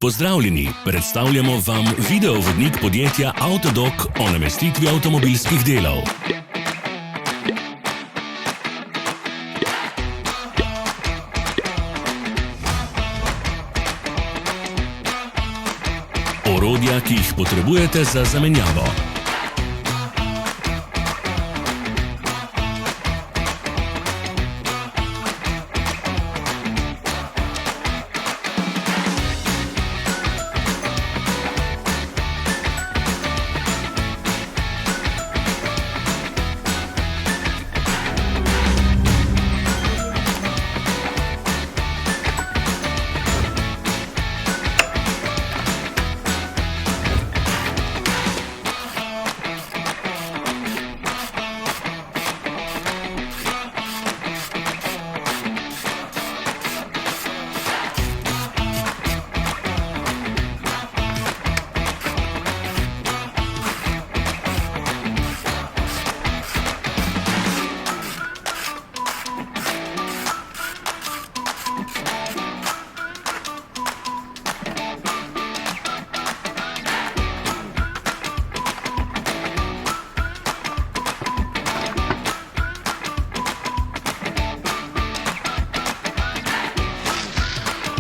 Pozdravljeni, predstavljamo vam videovodnik podjetja Avtodok o namestitvi avtomobilskih delov. Orodja, ki jih potrebujete za zamenjavo.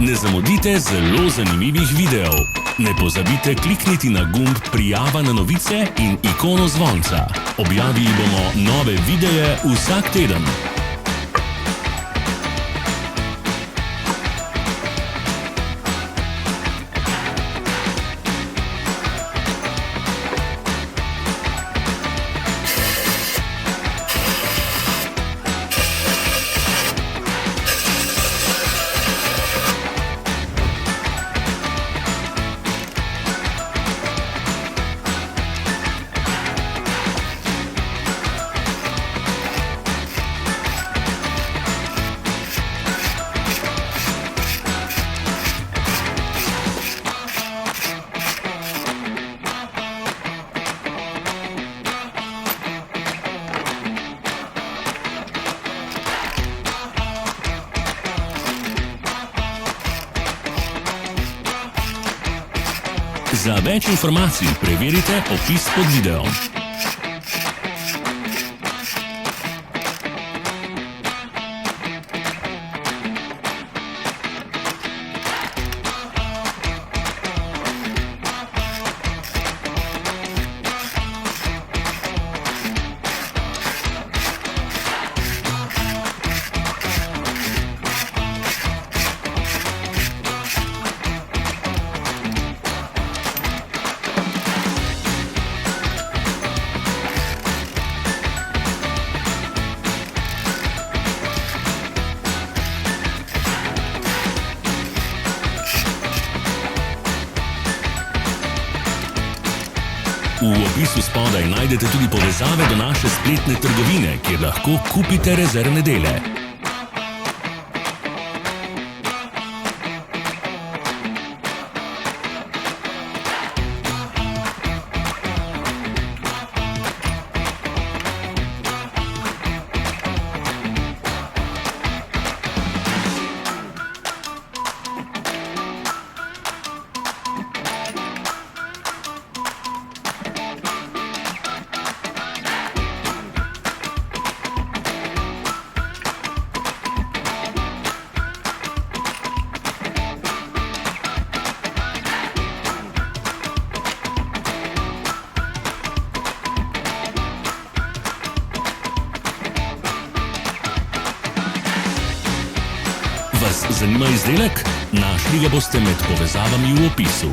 Ne zamudite zelo zanimivih videov. Ne pozabite klikniti na gumb Prijava na novice in ikono zvonca. Objavili bomo nove videe vsak teden. Za več informacij preverite opis pod videom. V opisu spodaj najdete tudi povezave do naše spletne trgovine, kjer lahko kupite rezervne dele. Vas zanima izdelek? Našli ga boste med povezavami v opisu.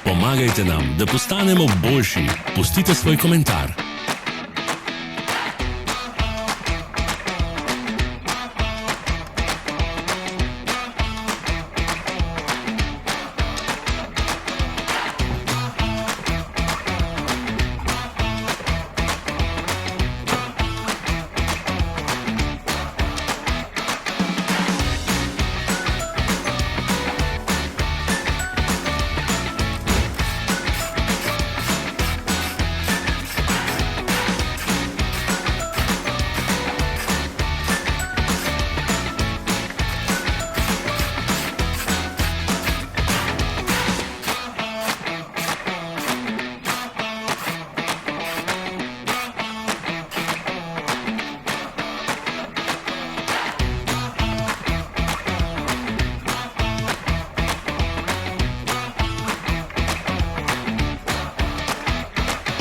Pomagajte nam, da postanemo boljši. Pustite svoj komentar.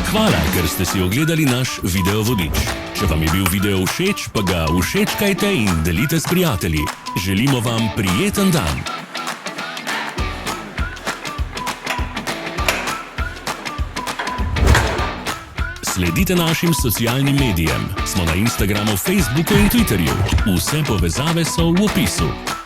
Hvala, ker ste si ogledali naš video vodič. Če vam je bil video všeč, pa ga všečkajte in delite s prijatelji. Želimo vam prijeten dan. Sledite našim socialnim medijem. Smo na Instagramu, Facebooku in Twitterju. Vse povezave so v opisu.